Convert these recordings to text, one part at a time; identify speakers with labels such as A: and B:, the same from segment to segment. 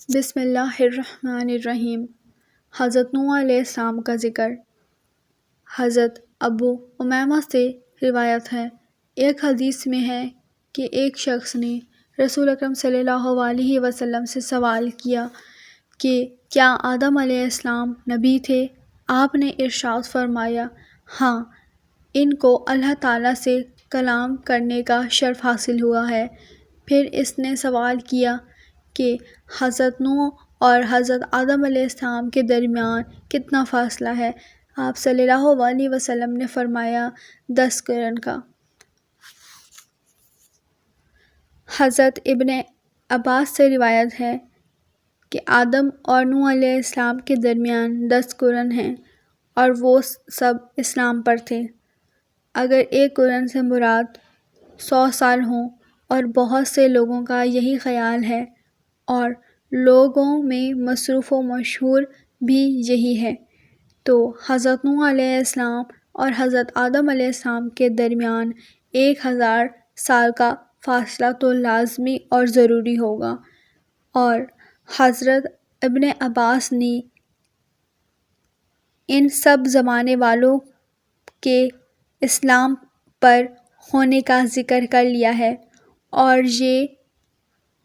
A: بسم اللہ الرحمن الرحیم۔ حضرت نوح علیہ السلام کا ذکر۔ حضرت ابو امیمہ سے روایت ہے، ایک حدیث میں ہے کہ ایک شخص نے رسول اکرم صلی اللہ علیہ وسلم سے سوال کیا کہ کیا آدم علیہ السلام نبی تھے؟ آپ نے ارشاد فرمایا، ہاں، ان کو اللہ تعالیٰ سے کلام کرنے کا شرف حاصل ہوا ہے۔ پھر اس نے سوال کیا کہ حضرت نوح اور حضرت آدم علیہ السلام کے درمیان کتنا فاصلہ ہے؟ آپ صلی اللہ علیہ وسلم نے فرمایا 10 قرن کا۔ حضرت ابن عباس سے روایت ہے کہ آدم اور نوح علیہ السلام کے درمیان 10 قرن ہیں اور وہ سب اسلام پر تھے۔ اگر ایک قرن سے مراد 100 سال ہوں اور بہت سے لوگوں کا یہی خیال ہے اور لوگوں میں معروف و مشہور بھی یہی ہے، تو حضرت نوح علیہ السلام اور حضرت آدم علیہ السلام کے درمیان 1000 سال کا فاصلہ تو لازمی اور ضروری ہوگا۔ اور حضرت ابن عباس نے ان سب زمانے والوں کے اسلام پر ہونے کا ذکر کر لیا ہے، اور یہ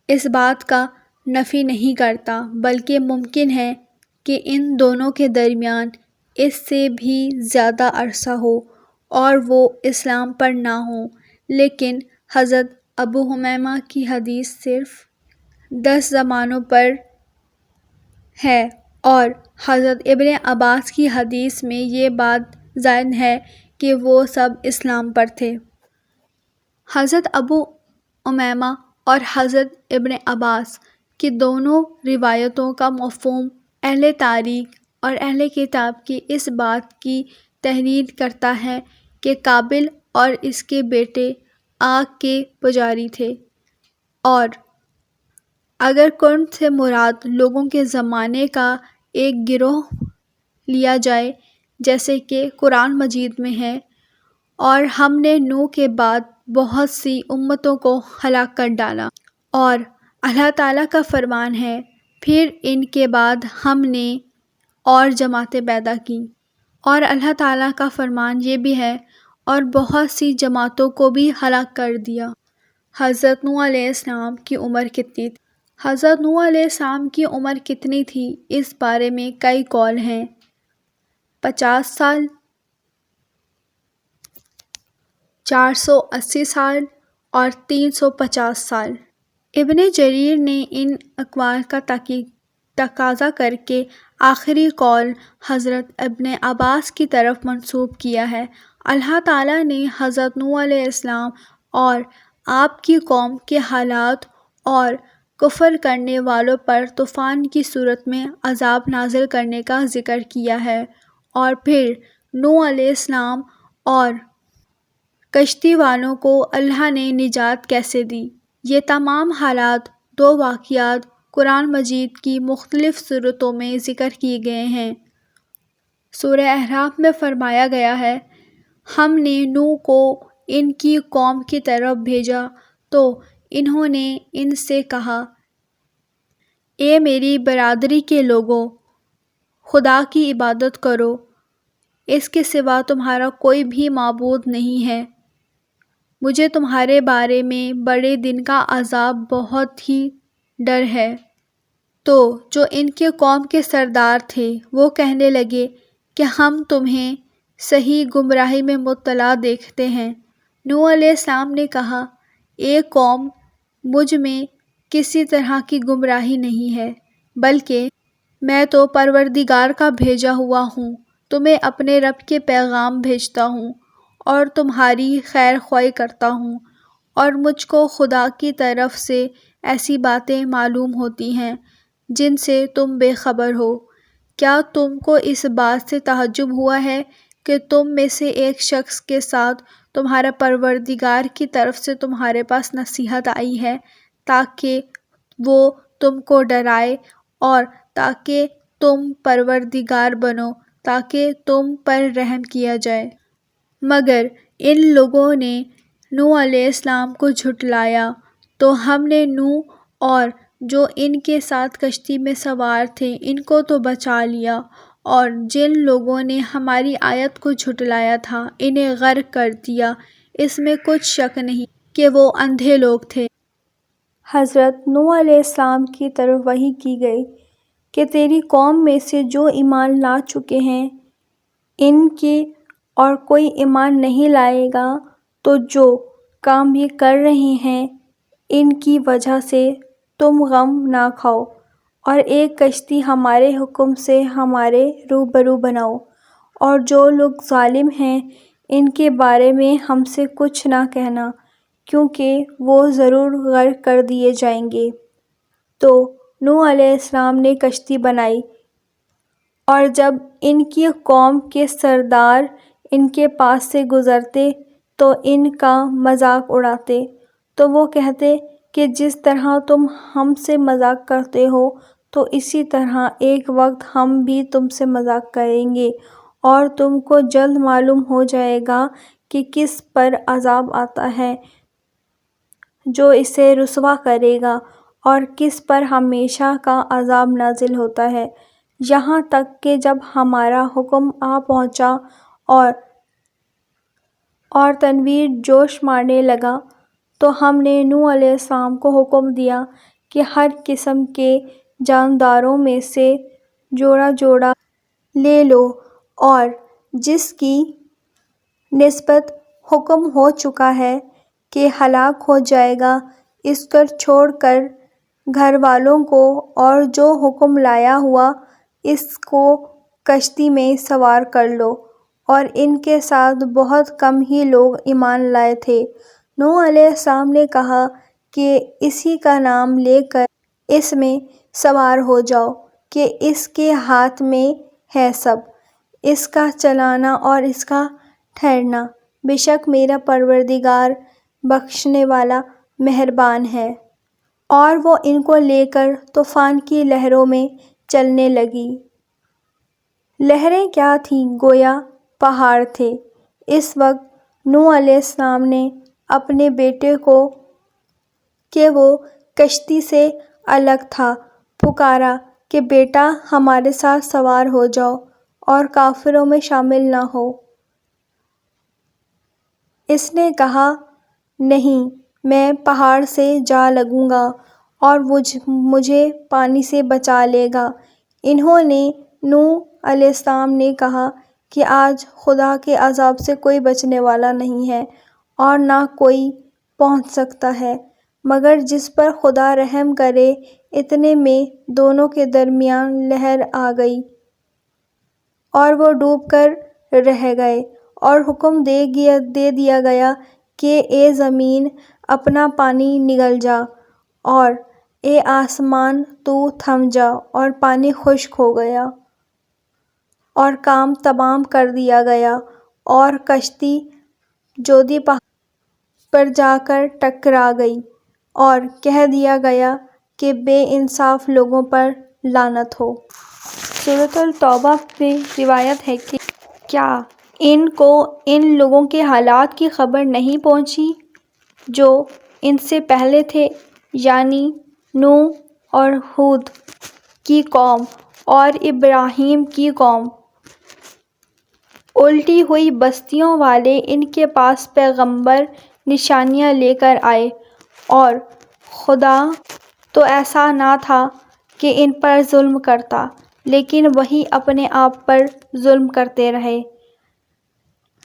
A: اس بات کا نفی نہیں کرتا بلکہ ممکن ہے کہ ان دونوں کے درمیان اس سے بھی زیادہ عرصہ ہو اور وہ اسلام پر نہ ہوں، لیکن حضرت ابو امیمہ کی حدیث صرف 10 زمانوں پر ہے اور حضرت ابن عباس کی حدیث میں یہ بات زائد ہے کہ وہ سب اسلام پر تھے۔ حضرت ابو امیمہ اور حضرت ابن عباس کی دونوں روایتوں کا مفہوم اہل تاریخ اور اہل کتاب کی اس بات کی تائید کرتا ہے کہ قابل اور اس کے بیٹے آگ کے پجاری تھے، اور اگر قرن سے مراد لوگوں کے زمانے کا ایک گروہ لیا جائے جیسے کہ قرآن مجید میں ہے، اور ہم نے نوح کے بعد بہت سی امتوں کو ہلاک کر ڈالا، اور اللہ تعالیٰ کا فرمان ہے پھر ان کے بعد ہم نے اور جماعتیں پیدا کیں، اور اللہ تعالیٰ کا فرمان یہ بھی ہے اور بہت سی جماعتوں کو بھی ہلاک کر دیا۔ حضرت نوح علیہ السلام کی عمر کتنی تھی؟ حضرت نوح علیہ السلام کی عمر کتنی تھی اس بارے میں کئی قول ہیں۔ 50 سال، 480 سال اور 350 سال۔ ابن جریر نے ان اقوال کا تقاضا کر کے آخری قول حضرت ابن عباس کی طرف منسوب کیا ہے۔ اللہ تعالیٰ نے حضرت نوح علیہ السلام اور آپ کی قوم کے حالات اور کفر کرنے والوں پر طوفان کی صورت میں عذاب نازل کرنے کا ذکر کیا ہے، اور پھر نوح علیہ السلام اور کشتی والوں کو اللہ نے نجات کیسے دی۔ یہ تمام حالات 2 واقعات قرآن مجید کی مختلف صورتوں میں ذکر کیے گئے ہیں۔ سورہ اعراف میں فرمایا گیا ہے، ہم نے نوح کو ان کی قوم کی طرف بھیجا تو انہوں نے ان سے کہا، اے میری برادری کے لوگو، خدا کی عبادت کرو، اس کے سوا تمہارا کوئی بھی معبود نہیں ہے، مجھے تمہارے بارے میں بڑے دن کا عذاب بہت ہی ڈر ہے۔ تو جو ان کے قوم کے سردار تھے وہ کہنے لگے کہ ہم تمہیں صحیح گمراہی میں مبتلا دیکھتے ہیں۔ نوح علیہ السلام نے کہا، اے قوم، مجھ میں کسی طرح کی گمراہی نہیں ہے، بلکہ میں تو پروردگار کا بھیجا ہوا ہوں، تمہیں اپنے رب کے پیغام بھیجتا ہوں اور تمہاری خیر خواہی کرتا ہوں، اور مجھ کو خدا کی طرف سے ایسی باتیں معلوم ہوتی ہیں جن سے تم بے خبر ہو۔ کیا تم کو اس بات سے تعجب ہوا ہے کہ تم میں سے ایک شخص کے ساتھ تمہارا پروردگار کی طرف سے تمہارے پاس نصیحت آئی ہے تاکہ وہ تم کو ڈرائے اور تاکہ تم پروردگار بنو، تاکہ تم پر رحم کیا جائے؟ مگر ان لوگوں نے نوح علیہ السلام کو جھٹلایا، تو ہم نے نوح اور جو ان کے ساتھ کشتی میں سوار تھے ان کو تو بچا لیا، اور جن لوگوں نے ہماری آیت کو جھٹلایا تھا انہیں غرق کر دیا۔ اس میں کچھ شک نہیں کہ وہ اندھے لوگ تھے۔ حضرت نوح علیہ السلام کی طرف وحی کی گئی کہ تیری قوم میں سے جو ایمان لا چکے ہیں ان کے اور کوئی ایمان نہیں لائے گا، تو جو کام یہ کر رہے ہیں ان کی وجہ سے تم غم نہ کھاؤ، اور ایک کشتی ہمارے حکم سے ہمارے روبرو بناؤ، اور جو لوگ ظالم ہیں ان کے بارے میں ہم سے کچھ نہ کہنا، کیونکہ وہ ضرور غرق کر دیے جائیں گے۔ تو نوح علیہ السلام نے کشتی بنائی، اور جب ان کی قوم کے سردار ان کے پاس سے گزرتے تو ان کا مذاق اڑاتے، تو وہ کہتے کہ جس طرح تم ہم سے مذاق کرتے ہو تو اسی طرح ایک وقت ہم بھی تم سے مذاق کریں گے، اور تم کو جلد معلوم ہو جائے گا کہ کس پر عذاب آتا ہے جو اسے رسوا کرے گا، اور کس پر ہمیشہ کا عذاب نازل ہوتا ہے، یہاں تک کہ جب ہمارا حکم آ پہنچا اور تنویر جوش مارنے لگا تو ہم نے نوح علیہ السلام کو حکم دیا کہ ہر قسم کے جانداروں میں سے جوڑا جوڑا لے لو، اور جس کی نسبت حکم ہو چکا ہے کہ ہلاک ہو جائے گا اس کو چھوڑ کر گھر والوں کو، اور جو حکم لایا ہوا اس کو کشتی میں سوار کر لو۔ اور ان کے ساتھ بہت کم ہی لوگ ایمان لائے تھے۔ نوح علیہ السلام نے کہا کہ اسی کا نام لے کر اس میں سوار ہو جاؤ کہ اس کے ہاتھ میں ہے سب، اس کا چلانا اور اس کا ٹھہرنا، بے شک میرا پروردگار بخشنے والا مہربان ہے۔ اور وہ ان کو لے کر طوفان کی لہروں میں چلنے لگی۔ لہریں کیا تھیں، گویا پہاڑ تھے۔ اس وقت نوح علیہ السلام نے اپنے بیٹے کو کہ وہ کشتی سے الگ تھا پکارا کہ بیٹا ہمارے ساتھ سوار ہو جاؤ اور کافروں میں شامل نہ ہو۔ اس نے کہا نہیں، میں پہاڑ سے جا لگوں گا اور مجھے پانی سے بچا لے گا۔ انہوں نے نوح علیہ السلام نے کہا کہ آج خدا کے عذاب سے کوئی بچنے والا نہیں ہے اور نہ کوئی پہنچ سکتا ہے مگر جس پر خدا رحم کرے۔ اتنے میں دونوں کے درمیان لہر آ گئی اور وہ ڈوب کر رہ گئے، اور حکم دے دیا گیا کہ اے زمین اپنا پانی نگل جا، اور اے آسمان تو تھم جا، اور پانی خشک ہو گیا اور کام تمام کر دیا گیا، اور کشتی جودی پہاڑ پر جا کر ٹکرا گئی، اور کہہ دیا گیا کہ بے انصاف لوگوں پر لعنت ہو۔ سورۃ التوبہ میں روایت ہے کہ کیا ان کو ان لوگوں کے حالات کی خبر نہیں پہنچی جو ان سے پہلے تھے، یعنی نوح اور ہود کی قوم اور ابراہیم کی قوم۔ الٹی ہوئی بستیوں والے ان کے پاس پیغمبر نشانیاں لے کر آئے، اور خدا تو ایسا نہ تھا کہ ان پر ظلم کرتا، لیکن وہی اپنے آپ پر ظلم کرتے رہے۔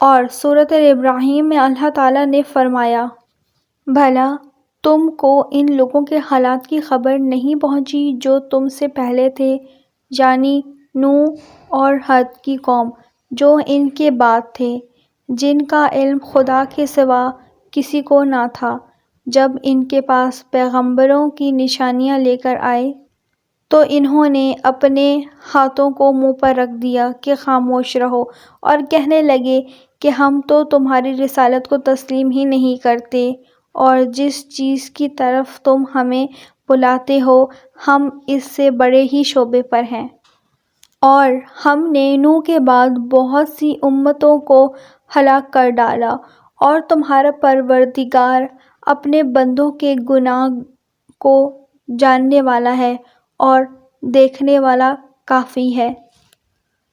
A: اور سورۃ ابراہیم میں اللہ تعالیٰ نے فرمایا، بھلا تم کو ان لوگوں کے حالات کی خبر نہیں پہنچی جو تم سے پہلے تھے، یعنی نوح اور حود کی قوم، جو ان کے بعد تھے، جن کا علم خدا کے سوا کسی کو نہ تھا۔ جب ان کے پاس پیغمبروں کی نشانیاں لے کر آئے تو انہوں نے اپنے ہاتھوں کو منہ پر رکھ دیا کہ خاموش رہو، اور کہنے لگے کہ ہم تو تمہاری رسالت کو تسلیم ہی نہیں کرتے، اور جس چیز کی طرف تم ہمیں بلاتے ہو ہم اس سے بڑے ہی شعبے پر ہیں۔ اور ہم نے نوح کے بعد بہت سی امتوں کو ہلاک کر ڈالا، اور تمہارا پروردگار اپنے بندوں کے گناہ کو جاننے والا ہے اور دیکھنے والا کافی ہے۔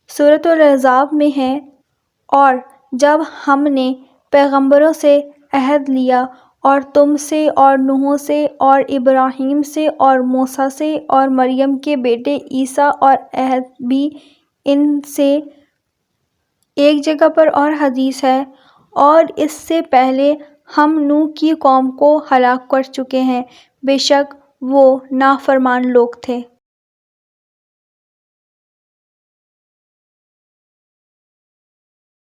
A: سورۃ الاحزاب میں ہے، اور جب ہم نے پیغمبروں سے عہد لیا اور تم سے اور نوح سے اور ابراہیم سے اور موسیٰ سے اور مریم کے بیٹے عیسیٰ اور عہد بھی ان سے، ایک جگہ پر اور حدیث ہے، اور اس سے پہلے ہم نوح کی قوم کو ہلاک کر چکے ہیں، بے شک وہ نافرمان لوگ تھے۔